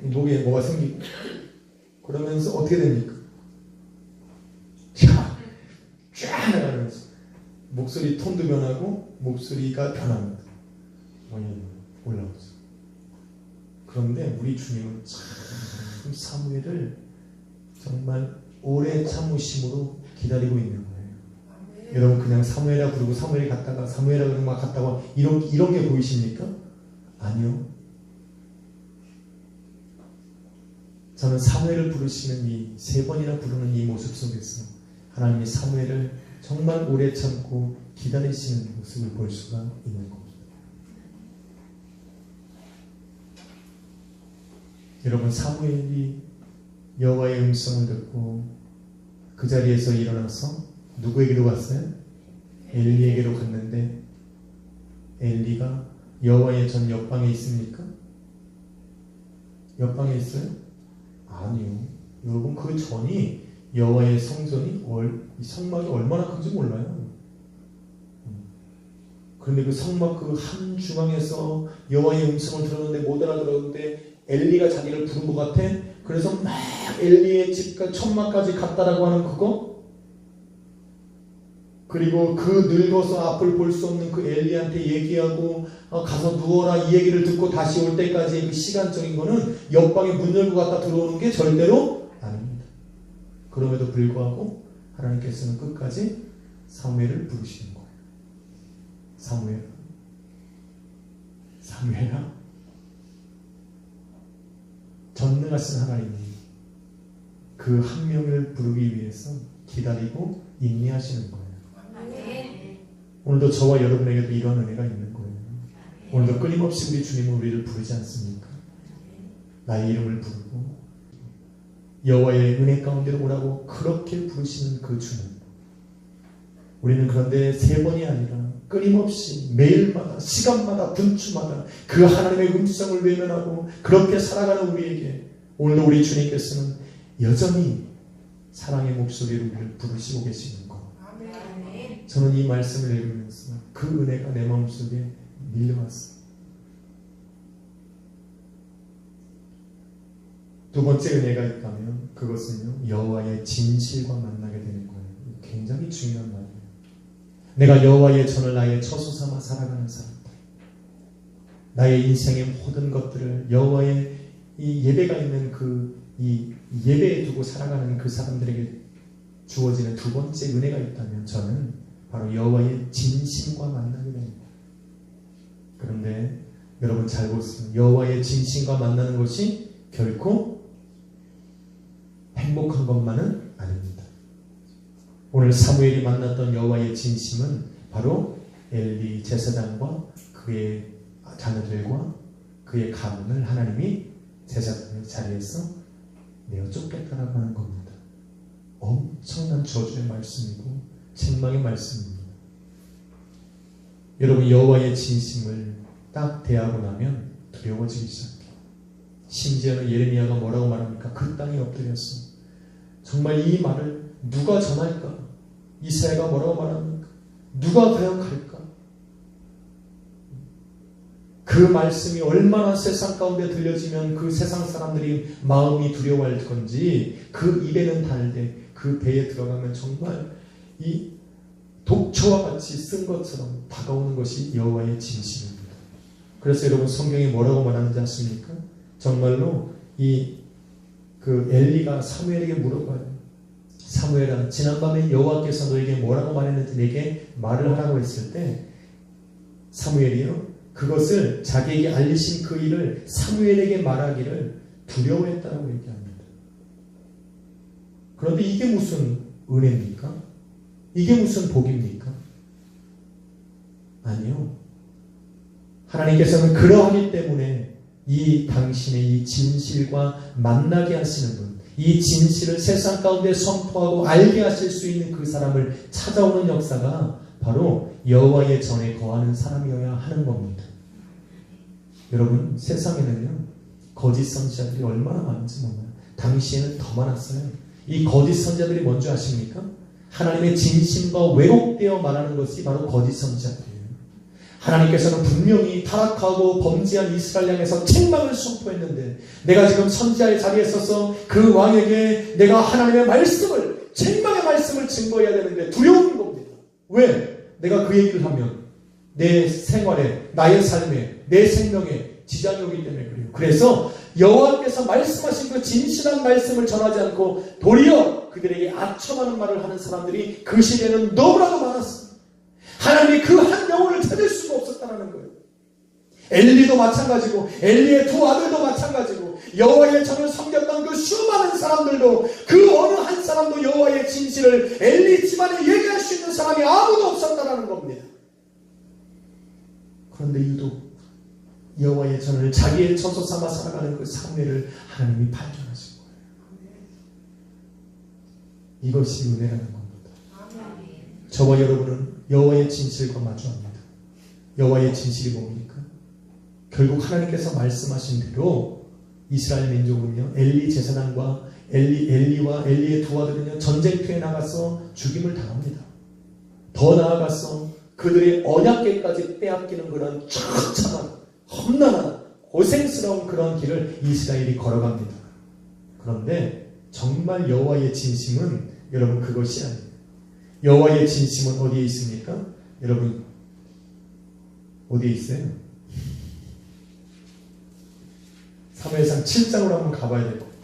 목에 뭐가 생기고 그러면서 어떻게 됩니까? 쫙 나가면서 목소리 톤도 변하고 목소리가 변합니다. 올라오죠. 그런데 우리 주님은 참 사무엘을 정말 오래 참으심으로 기다리고 있는 거예요. 여러분 그냥 사무엘아 부르고 사무엘이 갔다가 사무엘아 그러고 막 갔다가 이런 게 보이십니까? 아니요. 저는 사무엘을 부르시는 이 3번이나 부르는 이 모습 속에서 하나님이 사무엘을 정말 오래 참고 기다리시는 모습을 볼 수가 있는 겁니다. 여러분 사무엘이 여호와의 음성을 듣고 그 자리에서 일어나서 누구에게로 갔어요? 엘리에게로 갔는데 엘리가 여호와의 전 옆방에 있습니까? 옆방에 있어요? 아니요. 여러분 그 전이 여호와의 성전이 이 성막이 얼마나 큰지 몰라요. 그런데 그 성막 그 한 중앙에서 여호와의 음성을 들었는데 못 알아들었는데 엘리가 자기를 부른 것 같아. 그래서 막 엘리의 집까지 천막까지 갔다라고 하는 그거. 그리고 그 늙어서 앞을 볼 수 없는 그 엘리한테 얘기하고 가서 누워라 이 얘기를 듣고 다시 올 때까지의 그 시간적인 거는 옆방에 문 열고 갔다 들어오는 게 절대로 아닙니다. 그럼에도 불구하고 하나님께서는 끝까지 사무엘을 부르시는 거예요. 사무엘아. 전능하신 하나님이 그 한 명을 부르기 위해서 기다리고 인내하시는 거예요. 오늘도 저와 여러분에게도 이런 은혜가 있는 거예요. 오늘도 끊임없이 우리 주님은 우리를 부르지 않습니까? 나의 이름을 부르고 여호와의 은혜 가운데로 오라고 그렇게 부르시는 그 주님. 우리는 그런데 세 번이 아니라 끊임없이 매일마다 시간마다 분주마다 그 하나님의 음성을 외면하고 그렇게 살아가는 우리에게 오늘도 우리 주님께서는 여전히 사랑의 목소리로 우리를 부르시고 계시는 것. 저는 이 말씀을 읽으면서 그 은혜가 내 마음속에 밀려왔어요. 두 번째 은혜가 있다면 그것은요, 여호와의 진실과 만나게 되는 거예요. 굉장히 중요한 말이에요. 내가 여호와의 전을 나의 처소 삼아 살아가는 사람들, 나의 인생의 모든 것들을 여호와의 이 예배가 있는 이 예배에 두고 살아가는 그 사람들에게 주어지는 두 번째 은혜가 있다면 저는 바로 여호와의 진심과 만나게 됩니다. 그런데 여러분 잘 보세요. 여호와의 진심과 만나는 것이 결코 행복한 것만은 아닙니다. 오늘 사무엘이 만났던 여호와의 진심은 바로 엘리 제사장과 그의 자녀들과 그의 가문을 하나님이 제사장의 자리에서 내어 쫓겠다라고 하는 겁니다. 엄청난 저주의 말씀이고 책망의 말씀입니다. 여러분 여호와의 진심을 딱 대하고 나면 두려워지기 시작해요. 심지어는 예레미야가 뭐라고 말합니까? 그 땅이 엎드렸어. 정말 이 말을 누가 전할까? 이사야가 뭐라고 말합니까? 누가 대역할까? 그 말씀이 얼마나 세상 가운데 들려지면 그 세상 사람들이 마음이 두려워할 건지 그 입에는 달되 그 배에 들어가면 정말 이 독초와 같이 쓴 것처럼 다가오는 것이 여호와의 진심입니다. 그래서 여러분 성경이 뭐라고 말하는지 아십니까? 정말로 그 엘리가 사무엘에게 물어봐요. 사무엘아, 지난밤에 여호와께서 너에게 뭐라고 말했는지 내게 말을 하라고 했을 때 사무엘이요, 그것을 자기에게 알리신 그 일을 사무엘에게 말하기를 두려워했다라고 얘기합니다. 그런데 이게 무슨 은혜입니까? 이게 무슨 복입니까? 아니요. 하나님께서는 그러하기 때문에 이 당신의 이 진실과 만나게 하시는 분, 이 진실을 세상 가운데 선포하고 알게 하실 수 있는 그 사람을 찾아오는 역사가 바로 여호와의 전에 거하는 사람이어야 하는 겁니다. 여러분 세상에는요 거짓 선지자들이 얼마나 많은지 몰라요. 당시에는 더 많았어요. 이 거짓 선지자들이 뭔지 아십니까? 하나님의 진심과 왜곡되어 말하는 것이 바로 거짓 선지자들이에요. 하나님께서는 분명히 타락하고 범죄한 이스라엘 향해서 책망을 선포했는데 내가 지금 선지자의 자리에 서서 그 왕에게 내가 하나님의 말씀을, 책망의 말씀을 증거해야 되는데 두려운 겁니다. 왜? 내가 그 얘기를 하면 내 생활에, 나의 삶에, 내 생명에 지장이 오기 때문에 그래요. 그래서 여호와께서 말씀하신 그 진실한 말씀을 전하지 않고 도리어 그들에게 아첨하는 말을 하는 사람들이 그 시대에는 너무나도 많았어요. 하나님이 그 한 영혼을 찾을 수가 없었다는 거예요. 엘리도 마찬가지고 엘리의 두 아들도 마찬가지고 여호와의 전을 섬겼던 그 수많은 사람들도 그 어느 한 사람도 여호와의 진실을 엘리 집안에 얘기할 수 있는 사람이 아무도 없었다는 겁니다. 그런데 유독 여호와의 전을 자기의 처소 삼아 살아가는 그 사무엘을 하나님이 발견하신 거예요. 이것이 은혜라는 겁니다. 저와 여러분은 여호와의 진실과 마주합니다. 여호와의 진실이 뭡니까? 결국 하나님께서 말씀하신 대로 이스라엘 민족은요, 엘리 제사장과 엘리와 엘리의 두 아들은요, 전쟁터에 나가서 죽임을 당합니다. 더 나아가서 그들의 언약궤까지 빼앗기는 그런 처참한 험난한 고생스러운 그런 길을 이스라엘이 걸어갑니다. 그런데 정말 여호와의 진심은 여러분 그것이 아니에요. 여호와의 진심은 어디에 있습니까? 여러분 어디에 있어요? 사무엘상 7장으로 한번 가봐야 될 것 같아요.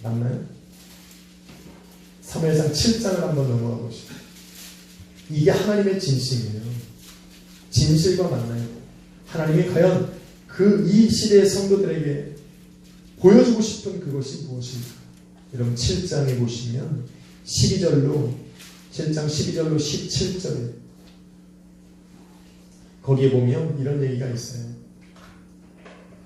맞나요? 사무엘상 7장을 한번 넘어가 보시죠. 이게 하나님의 진심이에요. 진실과 만나요. 하나님이 과연 이 시대의 성도들에게 보여주고 싶은 그것이 무엇인가? 여러분 7장에 보시면 7장 12절로 17절에 거기에 보면 이런 얘기가 있어요.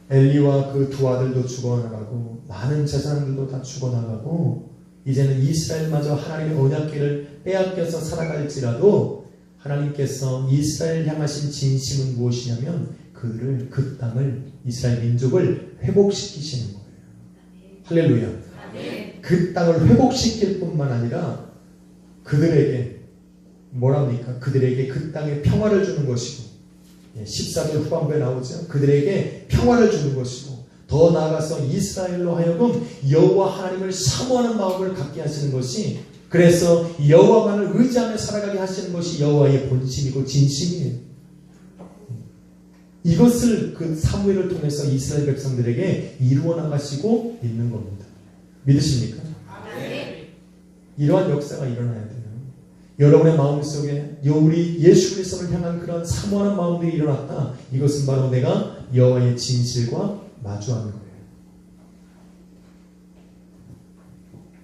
엘리와 그 두 아들도 죽어나가고 많은 제사장들도 다 죽어나가고 이제는 이스라엘마저 하나님의 언약궤를 빼앗겨서 살아갈지라도 하나님께서 이스라엘 향하신 진심은 무엇이냐면 그 땅을 이스라엘 민족을 회복시키시는 거예요. 할렐루야. 그 땅을 회복시킬 뿐만 아니라 그들에게 뭐랍니까? 그들에게 그 땅에 평화를 주는 것이고 14절 후반부에 나오죠. 그들에게 평화를 주는 것이고 더 나아가서 이스라엘로 하여금 여호와 하나님을 사모하는 마음을 갖게 하시는 것이 그래서 여호와만을 의지하며 살아가게 하시는 것이 여호와의 본심이고 진심이에요. 이것을 그 사무엘을 통해서 이스라엘 백성들에게 이루어 나가시고 있는 겁니다. 믿으십니까? 이러한 역사가 일어나야 돼요. 여러분의 마음속에 우리 예수 그리스도를 향한 그런 사모하는 마음들이 일어났다. 이것은 바로 내가 여호와의 진실과 마주하는 거예요.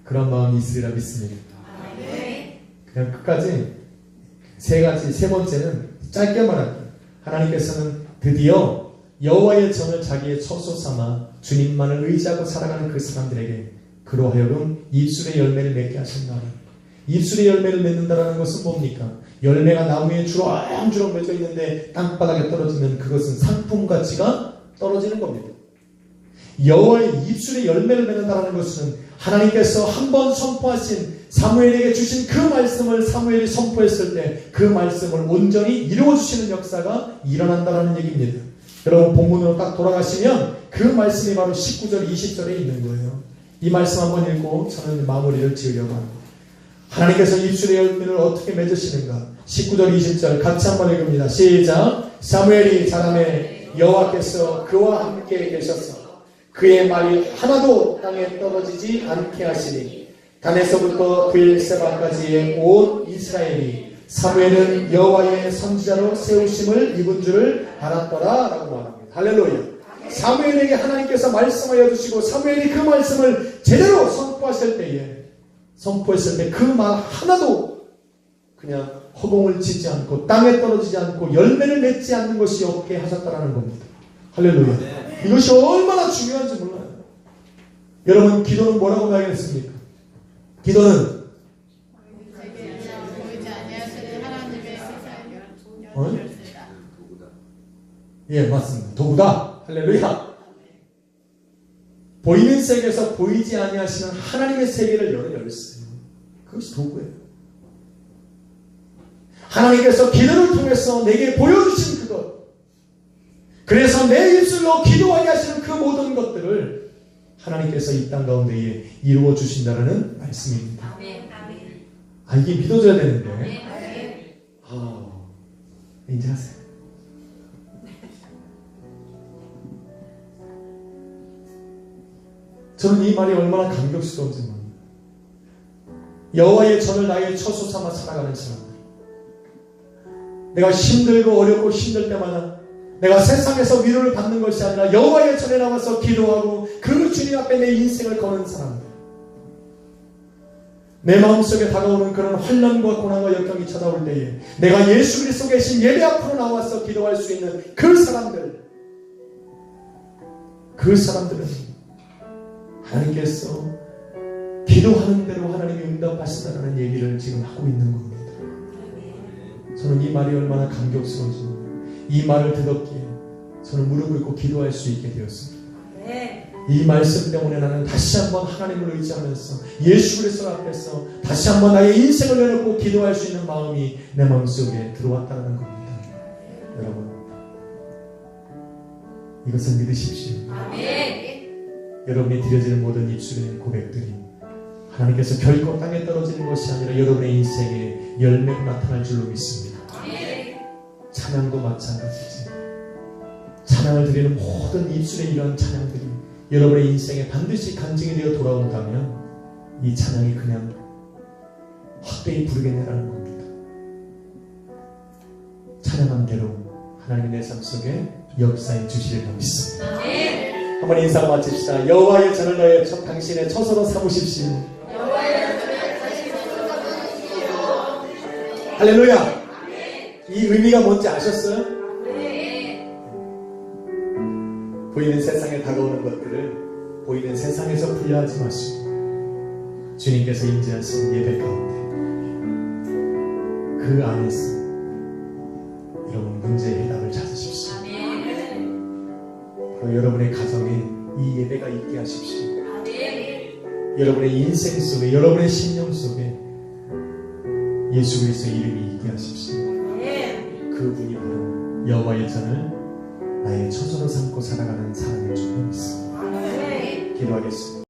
그런 마음이 있으리라 믿습니다. 그냥 끝까지 세 번째는 짧게 말할게요. 하나님께서는 드디어 여호와의 정을 자기의 처소 삼아 주님만을 의지하고 살아가는 그 사람들에게 그로 하여금 입술의 열매를 맺게 하신다. 입술의 열매를 맺는다는 것은 뭡니까? 열매가 나무에 주렁주렁 맺어 있는데 땅바닥에 떨어지면 그것은 상품 가치가 떨어지는 겁니다. 여호와의 입술의 열매를 맺는다는 것은 하나님께서 한번 선포하신 사무엘에게 주신 그 말씀을 사무엘이 선포했을 때 그 말씀을 온전히 이루어주시는 역사가 일어난다는 얘기입니다. 여러분 본문으로 딱 돌아가시면 그 말씀이 바로 19절 20절에 있는 거예요. 이 말씀 한번 읽고 저는 마무리를 지으려고 합니다. 하나님께서 입술의 열매를 어떻게 맺으시는가? 19절 20절 같이 한번 읽습니다. 시작. 사무엘이 자라매 여호와께서 그와 함께 계셔서 그의 말이 하나도 땅에 떨어지지 않게 하시니 단에서부터 브엘세바까지의 온 이스라엘이 사무엘은 여호와의 선지자로 세우심을 입은 줄을 알았더라 라고 말합니다. 할렐루야. 사무엘에게 하나님께서 말씀하여 주시고 사무엘이 그 말씀을 제대로 선포했을 때 그 말 하나도 그냥 허공을 치지 않고 땅에 떨어지지 않고 열매를 맺지 않는 것이 없게 하셨다라는 겁니다. 할렐루야. 이것이 얼마나 중요한지 몰라요. 여러분 기도는 뭐라고 말했습니까? 기도는 예 맞습니다. 도구다. 할렐루야. 보이는 세계에서 보이지 아니하시는 하나님의 세계를 여는 열쇠. 그것이 도구예요. 하나님께서 기도를 통해서 내게 보여주신 그것. 그래서 내 입술로 기도하게 하시는 그 모든 것들을 하나님께서 이 땅 가운데에 이루어 주신다는 말씀입니다. 아 이게 믿어져야 되는데. 이제 하세요. 저는 이 말이 얼마나 감격스러운지 모릅니다. 여호와의 전을 나의 처소 삼아 살아가는 사람들. 내가 힘들고 어렵고 힘들 때마다 내가 세상에서 위로를 받는 것이 아니라 여호와의 전에 나와서 기도하고 그 주님 앞에 내 인생을 거는 사람들. 내 마음속에 다가오는 그런 환난과 고난과 역경이 찾아올 때에 내가 예수 그리스도 계신 예배 앞으로 나와서 기도할 수 있는 그 사람들은 하나님께서 기도하는 대로 하나님이 응답하신다는 얘기를 지금 하고 있는 겁니다. 저는 이 말이 얼마나 감격스러운지 이 말을 듣었기에 저는 무릎 꿇고 기도할 수 있게 되었습니다. 이 말씀 때문에 나는 다시 한번 하나님을 의지하면서 예수 그리스도 앞에서 다시 한번 나의 인생을 내놓고 기도할 수 있는 마음이 내 마음속에 들어왔다는 겁니다. 여러분 이것을 믿으십시오. 여러분이 드려지는 모든 입술의 고백들이 하나님께서 결코 땅에 떨어지는 것이 아니라 여러분의 인생에 열매가 나타날 줄로 믿습니다. 찬양도 마찬가지지. 찬양을 드리는 모든 입술의 이러한 찬양들이 여러분의 인생에 반드시 간증이 되어 돌아온다면 이 찬양이 그냥 헛되이 부르겠네라는 겁니다. 찬양한 대로 하나님의 내 삶 속에 역사해 주시리라 믿습니다. 한번 인사로 마칩시다. 여호와의 전을 너의 당신의 처소로 삼으십시오. 할렐루야. 이 의미가 뭔지 아셨어요? 보이는 세상에 다가오는 것들을 보이는 세상에서 분류하지 마시고 주님께서 임재하신 예배 가운데 그 안에서 여러분 문제의 해답을 찾으십시오. 바로 여러분의 가정에 이 예배가 있게 하십시오. 여러분의 인생 속에, 여러분의 심령 속에 예수 그리스도의 이름이 있게 하십시오. 그분이 바로 여호와의 전을 나의 처소로 삼고 살아가는 사람의 줄 믿습니다. 기도하겠습니다.